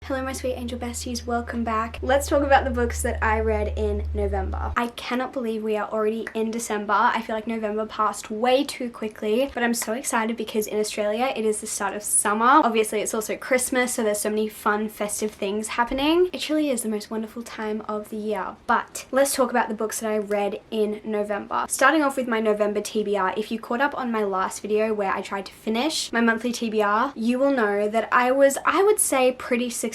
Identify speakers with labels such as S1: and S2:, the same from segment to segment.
S1: Hello my sweet angel besties, welcome back. Let's talk about the books that I read in November. I cannot believe we are already in December. I feel like November passed way too quickly, but I'm so excited because in Australia it is the start of summer. Obviously it's also Christmas, so there's so many fun festive things happening. It truly is the most wonderful time of the year. But let's talk about the books that I read in November. Starting off with my November TBR, if you caught up on my last video where I tried to finish my monthly TBR, you will know that I would say pretty successful.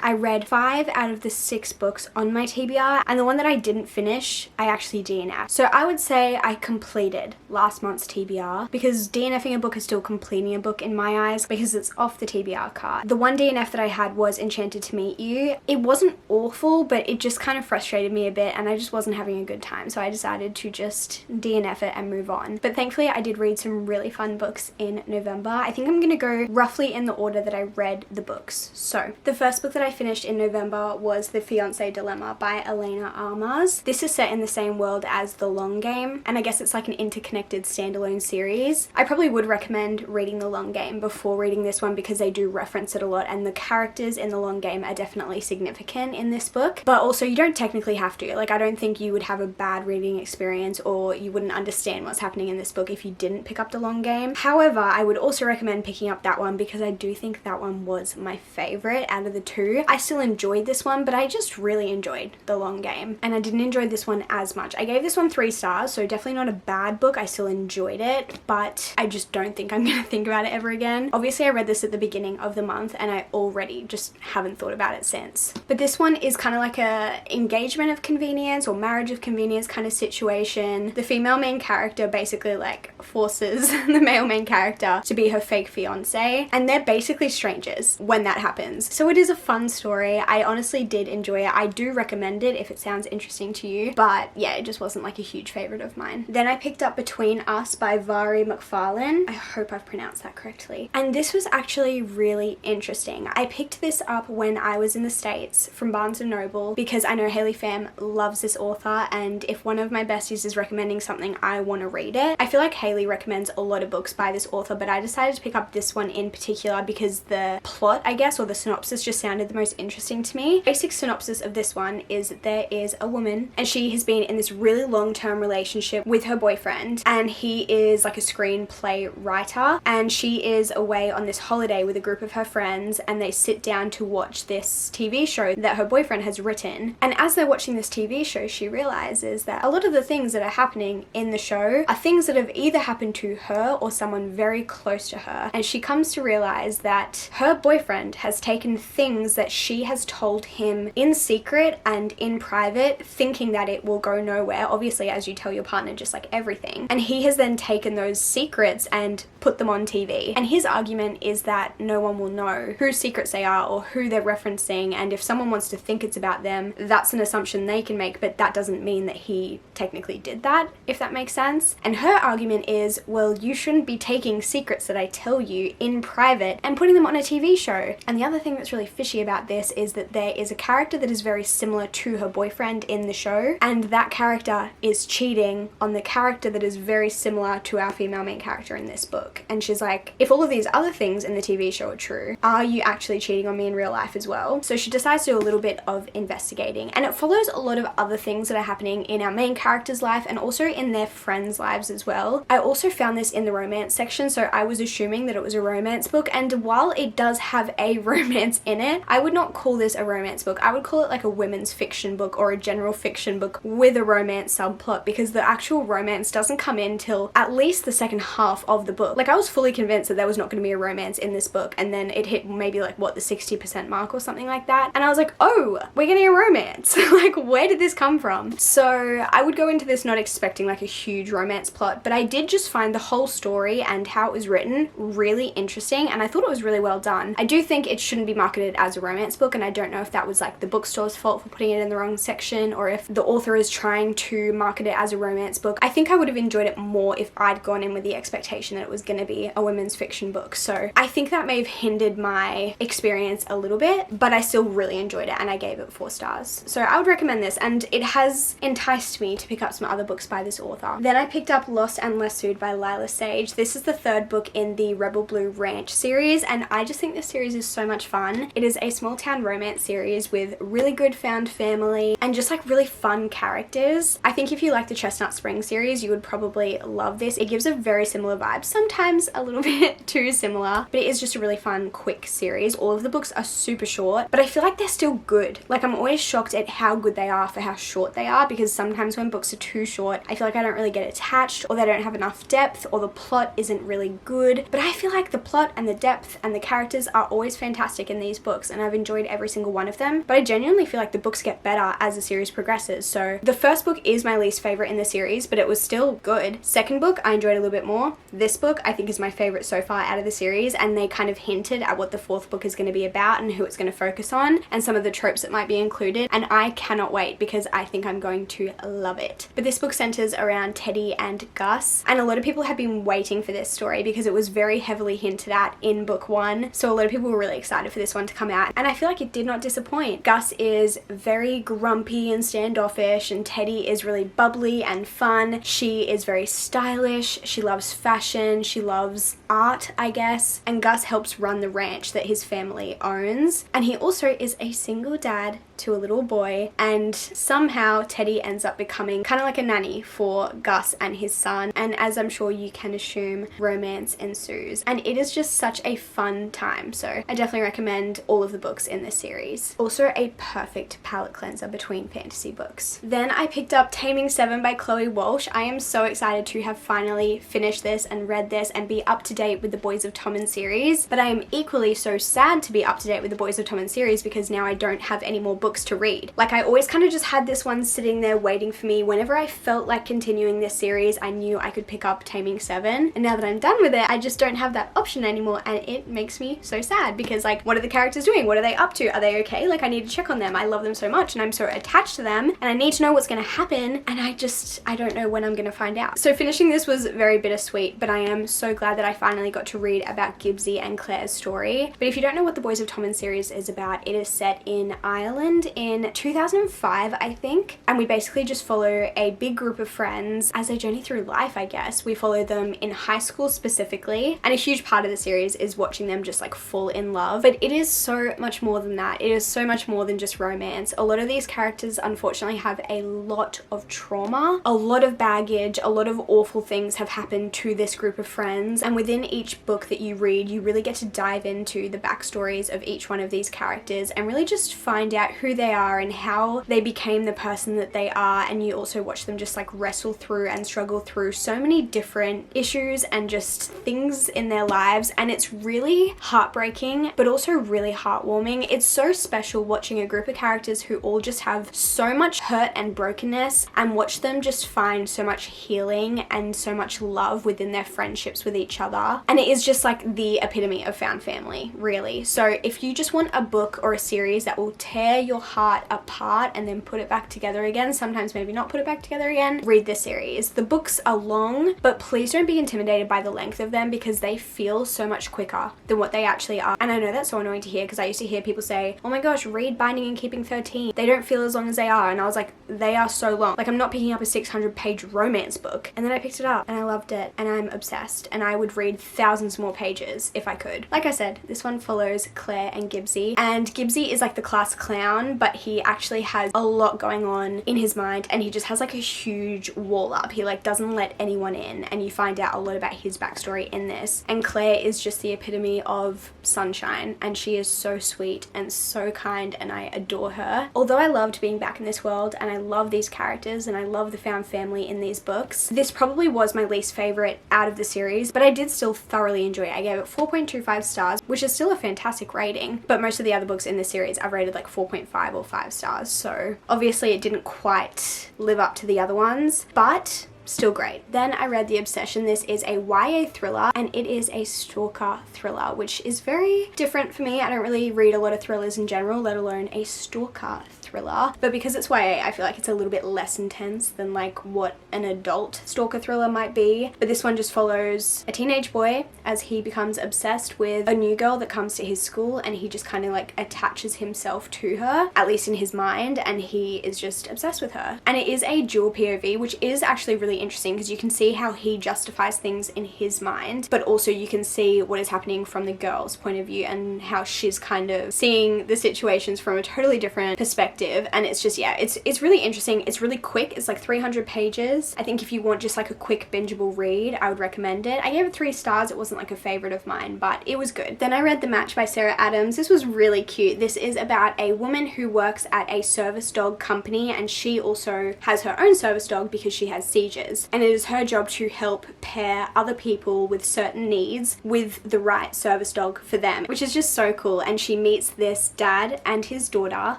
S1: I read 5 out of the 6 books on my TBR, and the one that I didn't finish, I actually DNF'd. So I would say I completed last month's TBR, because DNFing a book is still completing a book in my eyes because it's off the TBR card. The one DNF that I had was Enchanted to Meet You. It wasn't awful, but it just kind of frustrated me a bit and I just wasn't having a good time, so I decided to just DNF it and move on. But thankfully I did read some really fun books in November. I think I'm gonna go roughly in the order that I read the books. So the first book that I finished in November was The Fiance Dilemma by Elena Armas. This is set in the same world as The Long Game, and I guess it's like an interconnected standalone series. I probably would recommend reading The Long Game before reading this one because they do reference it a lot, and the characters in The Long Game are definitely significant in this book. But also you don't technically have to. Like, I don't think you would have a bad reading experience or you wouldn't understand what's happening in this book if you didn't pick up The Long Game. However, I would also recommend picking up that one because I do think that one was my favorite out of the two. I still enjoyed this one, but I just really enjoyed The Long Game, and I didn't enjoy this one as much. I gave this one 3 stars, so definitely not a bad book. I still enjoyed it, but I just don't think I'm gonna think about it ever again. Obviously I read this at the beginning of the month and I already just haven't thought about it since. But this one is kind of like a engagement of convenience or marriage of convenience kind of situation. The female main character basically like forces the male main character to be her fake fiance, and they're basically strangers when that happens. So it is a fun story. I honestly did enjoy it. I do recommend it if it sounds interesting to you, but yeah, it just wasn't like a huge favorite of mine. Then I picked up Between Us by Vari McFarlane. I hope I've pronounced that correctly. And this was actually really interesting. I picked this up when I was in the States from Barnes & Noble because I know Haley Pham loves this author, and if one of my besties is recommending something, I want to read it. I feel like Haley recommends a lot of books by this author, but I decided to pick up this one in particular because the plot, I guess, or the synopsis just sounded the most interesting to me. Basic synopsis of this one is that there is a woman and she has been in this really long-term relationship with her boyfriend, and he is like a screenplay writer, and she is away on this holiday with a group of her friends, and they sit down to watch this TV show that her boyfriend has written. And as they're watching this TV show, she realizes that a lot of the things that are happening in the show are things that have either happened to her or someone very close to her, and she comes to realize that her boyfriend has taken things that she has told him in secret and in private, thinking that it will go nowhere, obviously as you tell your partner just like everything, and he has then taken those secrets and put them on TV. And his argument is that no one will know whose secrets they are or who they're referencing, and if someone wants to think it's about them, that's an assumption they can make, but that doesn't mean that he technically did that, if that makes sense. And her argument is, well, you shouldn't be taking secrets that I tell you in private and putting them on a TV show. And the other thing that's really fishy about this is that there is a character that is very similar to her boyfriend in the show, and that character is cheating on the character that is very similar to our female main character in this book. And she's like, if all of these other things in the TV show are true, are you actually cheating on me in real life as well? So she decides to do a little bit of investigating, and it follows a lot of other things that are happening in our main character's life and also in their friends' lives as well. I also found this in the romance section, so I was assuming that it was a romance book, and while it does have a romance in it, I would not call this a romance book. I would call it like a women's fiction book or a general fiction book with a romance subplot, because the actual romance doesn't come in till at least the second half of the book. Like, I was fully convinced that there was not going to be a romance in this book, and then it hit maybe like what, the 60% mark or something like that, and I was like, oh, we're getting a romance. Like, where did this come from? So I would go into this not expecting like a huge romance plot, but I did just find the whole story and how it was written really interesting, and I thought it was really well done. I do think it shouldn't be marketed as a romance book, and I don't know if that was like the bookstore's fault for putting it in the wrong section or if the author is trying to market it as a romance book. I think I would have enjoyed it more if I'd gone in with the expectation that it was going to be a women's fiction book. So I think that may have hindered my experience a little bit, but I still really enjoyed it and I gave it 4 stars. So I would recommend this, and it has enticed me to pick up some other books by this author. Then I picked up Lost and Lassoed by Lila Sage. This is the 3rd book in the Rebel Blue Ranch series, and I just think this series is so much fun. One. It is a small town romance series with really good found family and just like really fun characters. I think if you like the Chestnut Spring series, you would probably love this. It gives a very similar vibe, sometimes a little bit too similar, but it is just a really fun, quick series. All of the books are super short, but I feel like they're still good. Like, I'm always shocked at how good they are for how short they are, because sometimes when books are too short, I feel like I don't really get attached, or they don't have enough depth, or the plot isn't really good. But I feel like the plot and the depth and the characters are always fantastic in these books, and I've enjoyed every single one of them. But I genuinely feel like the books get better as the series progresses. So the first book is my least favorite in the series, but it was still good. Second book I enjoyed a little bit more. This book I think is my favorite so far out of the series, and they kind of hinted at what the fourth book is going to be about and who it's going to focus on and some of the tropes that might be included, and I cannot wait because I think I'm going to love it. But this book centers around Teddy and Gus, and a lot of people have been waiting for this story because it was very heavily hinted at in book one, so a lot of people were really excited for this one to come out, and I feel like it did not disappoint. Gus is very grumpy and standoffish, and Teddy is really bubbly and fun. She is very stylish, she loves fashion, she loves art, I guess, and Gus helps run the ranch that his family owns, and he also is a single dad to a little boy, and somehow Teddy ends up becoming kind of like a nanny for Gus and his son, and as I'm sure you can assume, romance ensues, and it is just such a fun time. So I definitely recommend all of the books in this series. Also a perfect palette cleanser between fantasy books. Then I picked up Taming 7 by Chloe Walsh. I am so excited to have finally finished this and read this and be up to date with the Boys of Tommen series, but I am equally so sad to be up to date with the Boys of Tommen series because now I don't have any more books to read. Like, I always kind of just had this one sitting there waiting for me. Whenever I felt like continuing this series, I knew I could pick up Taming 7, and now that I'm done with it, I just don't have that option anymore, and it makes me so sad because, like, what are the characters doing? What are they up to? Are they okay? Like, I need to check on them. I love them so much and I'm so attached to them, and I need to know what's going to happen, and I don't know when I'm going to find out. So finishing this was very bittersweet, but I am so glad that I finally got to read about Gibbsy and Claire's story. But if you don't know what the Boys of Tommen series is about, it is set in Ireland in 2005, I think, and we basically just follow a big group of friends as they journey through life, I guess. We follow them in high school specifically, and a huge part of the series is watching them just like fall in love, but it is so much more than that. It is so much more than just romance. A lot of these characters unfortunately have a lot of trauma, a lot of baggage, a lot of awful things have happened to this group of friends, and within each book that you read, you really get to dive into the backstories of each one of these characters and really just find out who they are and how they became the person that they are, and you also watch them just like wrestle through and struggle through so many different issues and just things in their lives, and it's really heartbreaking but also really heartwarming. It's so special watching a group of characters who all just have so much hurt and brokenness and watch them just find so much healing and so much love within their friendships with each other, and it is just like the epitome of found family, really. So if you just want a book or a series that will tear your heart apart and then put it back together again, sometimes maybe not put it back together again, read this series. The books are long, but please don't be intimidated by the length of them because they feel so much quicker than what they actually are. And I know that's so annoying to hear because I used to hear people say, oh my gosh, read Binding and Keeping 13. They don't feel as long as they are, and I was like, they are so long. Like, I'm not picking up a 600-page romance book. And then I picked it up and I loved it and I'm obsessed, and I would read thousands more pages if I could. Like I said, this one follows Claire and Gibbsy, and Gibbsy is like the class clown, but he actually has a lot going on in his mind, and he just has like a huge wall up. He like doesn't let anyone in, and you find out a lot about his backstory in this. And Claire is just the epitome of sunshine, and she is so sweet and so kind, and I adore her. Although I loved being back in this world and I love these characters and I love the found family in these books, this probably was my least favorite out of the series, but I did still thoroughly enjoy it. I gave it 4.25 stars, which is still a fantastic rating, but most of the other books in this series I've rated like 4.5 or 5 stars, so obviously it didn't quite live up to the other ones, but still great. Then I read The Obsession. This is a YA thriller, and it is a stalker thriller, which is very different for me. I don't really read a lot of thrillers in general, let alone a stalker thriller. thriller, but because it's YA, I feel like it's a little bit less intense than like what an adult stalker thriller might be. But this one just follows a teenage boy as he becomes obsessed with a new girl that comes to his school, and he just kind of like attaches himself to her, at least in his mind, and he is just obsessed with her. And it is a dual POV, which is actually really interesting because you can see how he justifies things in his mind, but also you can see what is happening from the girl's point of view and how she's kind of seeing the situations from a totally different perspective. And it's just, yeah, it's really interesting. It's really quick. It's like 300 pages. I think if you want just like a quick bingeable read, I would recommend it. I gave it 3 stars. It wasn't like a favorite of mine, but it was good. Then I read The Match by Sarah Adams. This was really cute. This is about a woman who works at a service dog company, and she also has her own service dog because she has seizures, and it is her job to help pair other people with certain needs with the right service dog for them, which is just so cool. And she meets this dad and his daughter,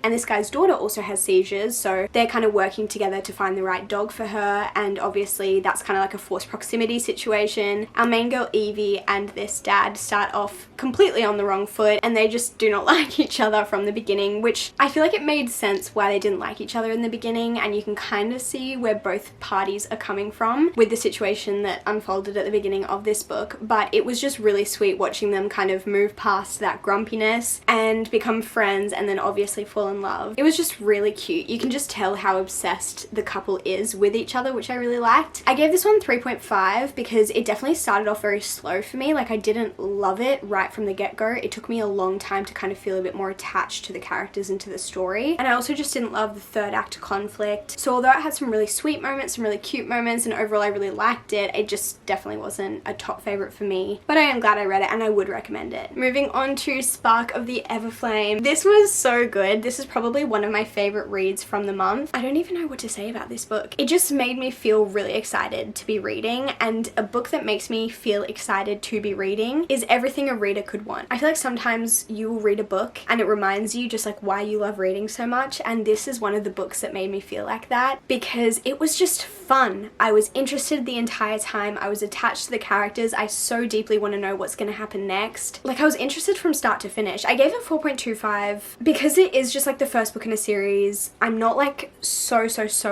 S1: and this guy's daughter also has seizures, so they're kind of working together to find the right dog for her. And obviously that's kind of like a forced proximity situation. Our main girl Evie and this dad start off completely on the wrong foot, and they just do not like each other from the beginning, which I feel like it made sense why they didn't like each other in the beginning, and you can kind of see where both parties are coming from with the situation that unfolded at the beginning of this book. But it was just really sweet watching them kind of move past that grumpiness and become friends, and then obviously fall in love. It was just really cute. You can just tell how obsessed the couple is with each other, which I really liked. I gave this one 3.5 because it definitely started off very slow for me. Like, I didn't love it right from the get-go. It took me a long time to kind of feel a bit more attached to the characters and to the story, and I also just didn't love the third act conflict. So although it had some really sweet moments, some really cute moments, and overall I really liked it, it just definitely wasn't a top favorite for me, but I am glad I read it and I would recommend it. Moving on to Spark of the Everflame. This was so good. This is probably one of my favorite reads from the month. I don't even know what to say about this book. It just made me feel really excited to be reading, and a book that makes me feel excited to be reading is everything a reader could want. I feel like sometimes you will read a book and it reminds you just like why you love reading so much, and this is one of the books that made me feel like that because it was just fun. I was interested the entire time. I was attached to the characters. I so deeply want to know what's going to happen next. Like, I was interested from start to finish. I gave it 4.25 because it is just like the first book in a series. I'm not like so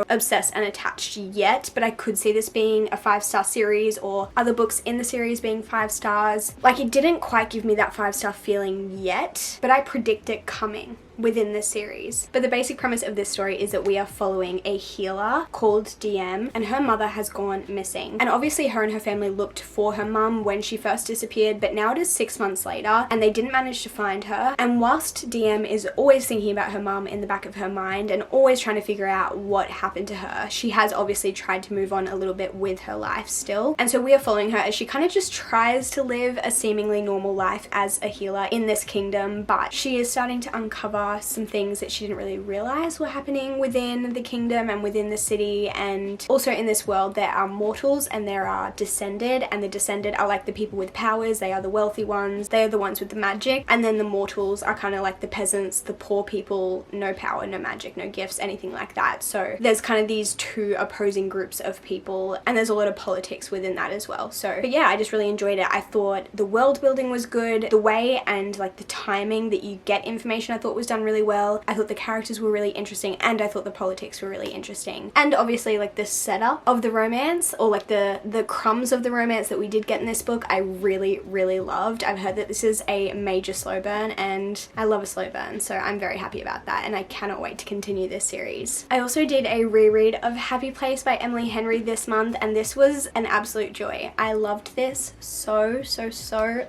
S1: obsessed and attached yet, but I could see this being a 5-star series or other books in the series being 5 stars. Like, it didn't quite give me that 5-star feeling yet, but I predict it coming within this series. But the basic premise of this story is that we are following a healer called DM, and her mother has gone missing. And obviously her and her family looked for her mum when she first disappeared, but now it is 6 months later and they didn't manage to find her. And whilst DM is always thinking about her mum in the back of her mind and always trying to figure out what happened to her, she has obviously tried to move on a little bit with her life still. And so we are following her as she kind of just tries to live a seemingly normal life as a healer in this kingdom, but she is starting to uncover some things that she didn't really realize were happening within the kingdom and within the city. And also in this world there are mortals and there are descended, and the descended are like the people with powers. They are the wealthy ones, they are the ones with the magic, and then the mortals are kind of like the peasants, the poor people, no power, no magic, no gifts, anything like that. So there's kind of these two opposing groups of people, and there's a lot of politics within that as well. So but yeah, I just really enjoyed it. I thought the world building was good, the way and like the timing that you get information I thought was done really well. I thought the characters were really interesting, and I thought the politics were really interesting. And obviously like the setup of the romance, or like the crumbs of the romance that we did get in this book, I really loved. I've heard that this is a major slow burn, and I love a slow burn, so I'm very happy about that, and I cannot wait to continue this series. I also did a reread of Happy Place by Emily Henry this month, and this was an absolute joy. I loved this so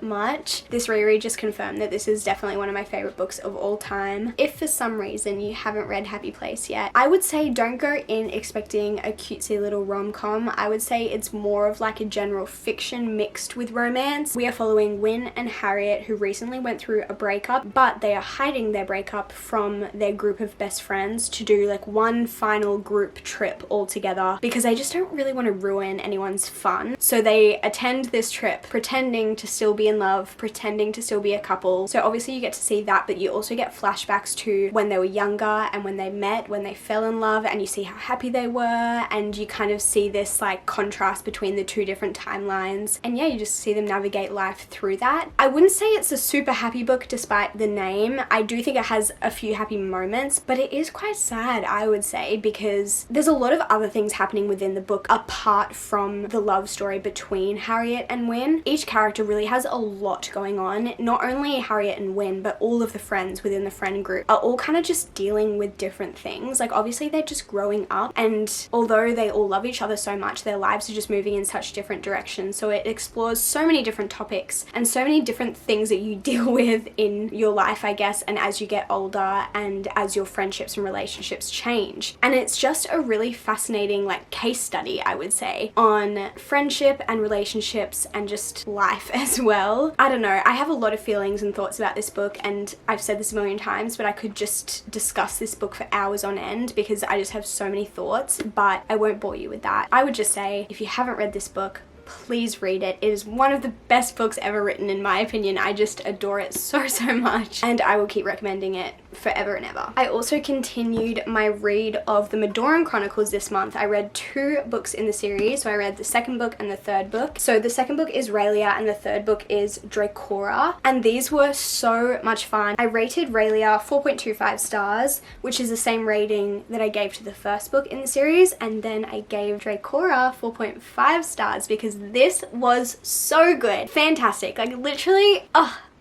S1: much. This reread just confirmed that this is definitely one of my favorite books of all time. If for some reason you haven't read Happy Place yet, I would say don't go in expecting a cutesy little rom-com. I would say it's more of like a general fiction mixed with romance. We are following Wynne and Harriet, who recently went through a breakup, but they are hiding their breakup from their group of best friends to do like one final group trip all together because they just don't really want to ruin anyone's fun. So they attend this trip pretending to still be in love, pretending to still be a couple. So obviously you get to see that, but you also get flashbacks flashbacks to when they were younger and when they met, when they fell in love, and you see how happy they were, and you kind of see this like contrast between the two different timelines, and yeah, you just see them navigate life through that. I wouldn't say it's a super happy book despite the name. I do think it has a few happy moments, but it is quite sad, I would say, because there's a lot of other things happening within the book apart from the love story between Harriet and Wyn. Each character really has a lot going on. Not only Harriet and Wyn, but all of the friends within the friend group are all kind of just dealing with different things. Like obviously they're just growing up, and although they all love each other so much, their lives are just moving in such different directions. So it explores so many different topics and so many different things that you deal with in your life, I guess, and as you get older and as your friendships and relationships change. And it's just a really fascinating like case study, I would say, on friendship and relationships and just life as well. I don't know, I have a lot of feelings and thoughts about this book, and I've said this a million times, but I could just discuss this book for hours on end because I just have so many thoughts, but I won't bore you with that. I would just say, if you haven't read this book, please read it. It is one of the best books ever written in my opinion. I just adore it so much, and I will keep recommending it forever and ever. I also continued my read of the Madoran Chronicles this month. I read 2 books in the series, so I read the second book and the third book. So the second book is Raylia and the third book is Dracora, and these were so much fun. I rated Raylia 4.25 stars, which is the same rating that I gave to the first book in the series, and then I gave Dracora 4.5 stars because this was so good. Fantastic. Like literally,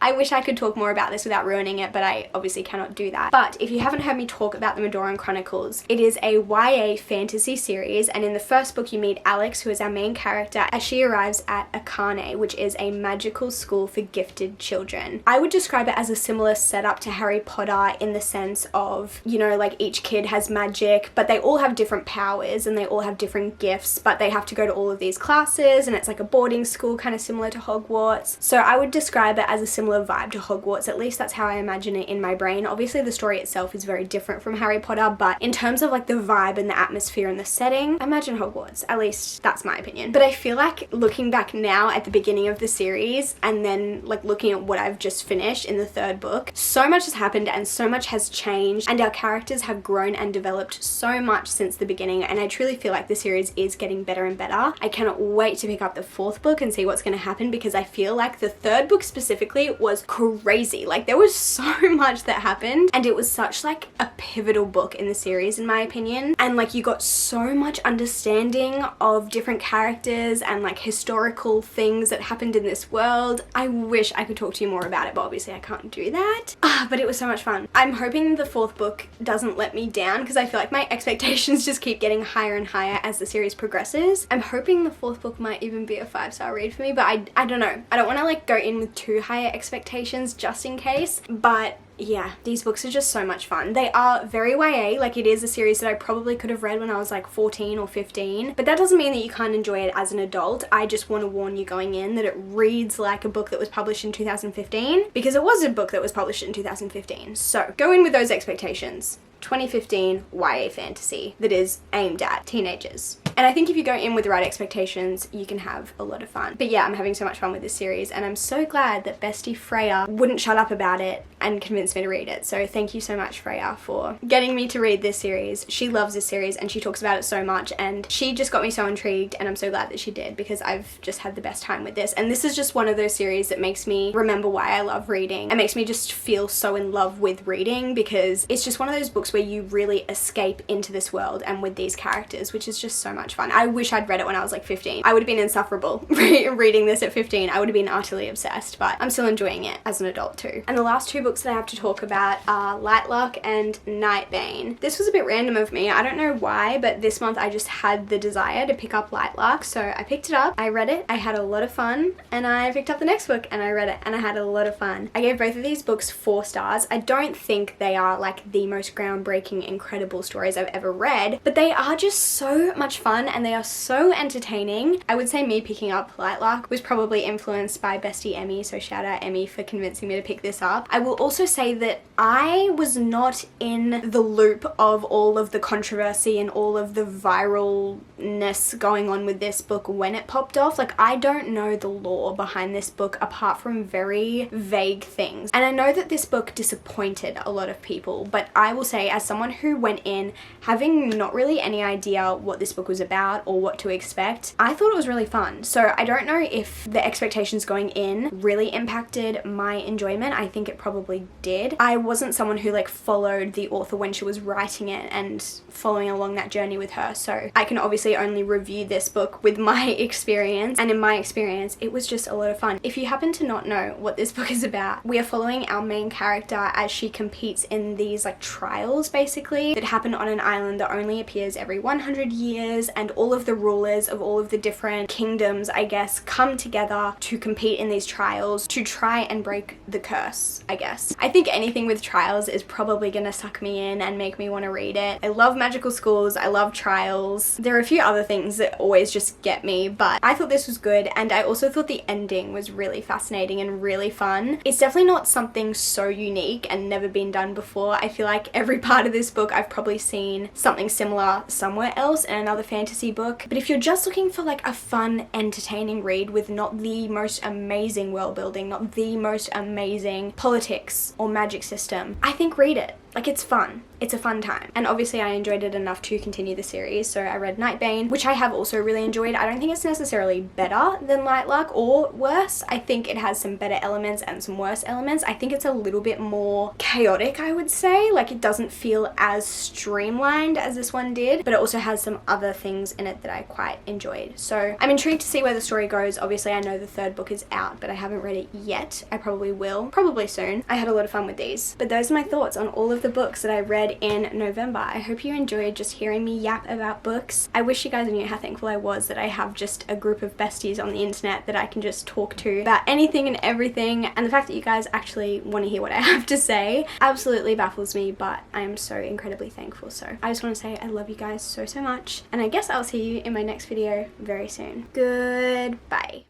S1: I wish I could talk more about this without ruining it, but I obviously cannot do that. But if you haven't heard me talk about the Madoran Chronicles, it is a YA fantasy series, and in the first book you meet Alex, who is our main character, as she arrives at Akane, which is a magical school for gifted children. I would describe it as a similar setup to Harry Potter in the sense of, you know, like each kid has magic, but they all have different powers and they all have different gifts, but they have to go to all of these classes, and it's like a boarding school, kind of similar to Hogwarts. So I would describe it as a similar vibe to Hogwarts. At least that's how I imagine it in my brain. Obviously the story itself is very different from Harry Potter, but in terms of like the vibe and the atmosphere and the setting, I imagine Hogwarts. At least that's my opinion. But I feel like looking back now at the beginning of the series and then like looking at what I've just finished in the third book, so much has happened and so much has changed, and our characters have grown and developed so much since the beginning, and I truly feel like the series is getting better and better. I cannot wait to pick up the fourth book and see what's going to happen, because I feel like the third book specifically was crazy. Like there was so much that happened, and it was such like a pivotal book in the series in my opinion, and like you got so much understanding of different characters and like historical things that happened in this world. I wish I could talk to you more about it, but obviously I can't do that. But it was so much fun. I'm hoping the fourth book doesn't let me down, because I feel like my expectations just keep getting higher and higher as the series progresses. I'm hoping the fourth book might even be a 5-star read for me, but I don't know. I don't want to like go in with too higher expectations just in case, but yeah, these books are just so much fun. They are very YA, like it is a series that I probably could have read when I was like 14 or 15, but that doesn't mean that you can't enjoy it as an adult. I just want to warn you going in that it reads like a book that was published in 2015, because it was a book that was published in 2015. So go in with those expectations. 2015 YA fantasy that is aimed at teenagers. And I think if you go in with the right expectations, you can have a lot of fun. But yeah, I'm having so much fun with this series, and I'm so glad that bestie Freya wouldn't shut up about it and convince me to read it. So thank you so much, Freya, for getting me to read this series. She loves this series and she talks about it so much, and she just got me so intrigued, and I'm so glad that she did, because I've just had the best time with this. And this is just one of those series that makes me remember why I love reading and makes me just feel so in love with reading, because it's just one of those books where you really escape into this world and with these characters, which is just so much fun. I wish I'd read it when I was like 15. I would have been insufferable reading this at 15. I would have been utterly obsessed, but I'm still enjoying it as an adult too. And the last 2 books that I have to talk about are Lightlark and Nightbane. This was a bit random of me. I don't know why, but this month I just had the desire to pick up Lightlark, so I picked it up, I read it, I had a lot of fun, and I picked up the next book and I read it and I had a lot of fun. I gave both of these books 4 stars. I don't think they are like the most groundbreaking, incredible stories I've ever read, but they are just so much fun. fun and they are so entertaining. I would say me picking up Lightlark was probably influenced by bestie Emmy, so shout out Emmy for convincing me to pick this up. I will also say that I was not in the loop of all of the controversy and all of the viralness going on with this book when it popped off. Like, I don't know the lore behind this book apart from very vague things. And I know that this book disappointed a lot of people, but I will say, as someone who went in having not really any idea what this book was about or what to expect, I thought it was really fun. So I don't know if the expectations going in really impacted my enjoyment. I think it probably did. I wasn't someone who like followed the author when she was writing it and following along that journey with her, so I can obviously only review this book with my experience, and in my experience it was just a lot of fun. If you happen to not know what this book is about, we are following our main character as she competes in these like trials basically that happen on an island that only appears every 100 years, and all of the rulers of all of the different kingdoms, I guess, come together to compete in these trials to try and break the curse, I guess. I think anything with trials is probably gonna suck me in and make me want to read it. I love magical schools, I love trials. There are a few other things that always just get me, but I thought this was good, and I also thought the ending was really fascinating and really fun. It's definitely not something so unique and never been done before. I feel like every part of this book I've probably seen something similar somewhere else in another fantasy book. But if you're just looking for like a fun, entertaining read with not the most amazing world building, not the most amazing politics or magic system, I think read it. Like, it's fun. It's a fun time. And obviously I enjoyed it enough to continue the series, so I read Nightbane, which I have also really enjoyed. I don't think it's necessarily better than Lightlark or worse. I think it has some better elements and some worse elements. I think it's a little bit more chaotic, I would say. Like, it doesn't feel as streamlined as this one did, but it also has some other things in it that I quite enjoyed. So I'm intrigued to see where the story goes. Obviously I know the third book is out, but I haven't read it yet. I probably will, probably soon. I had a lot of fun with these. But those are my thoughts on all of the books that I read in November. I hope you enjoyed just hearing me yap about books. I wish you guys knew how thankful I was that I have just a group of besties on the internet that I can just talk to about anything and everything, and the fact that you guys actually want to hear what I have to say absolutely baffles me, but I am so incredibly thankful. So I just want to say I love you guys so much, and I guess I'll see you in my next video very soon. Goodbye.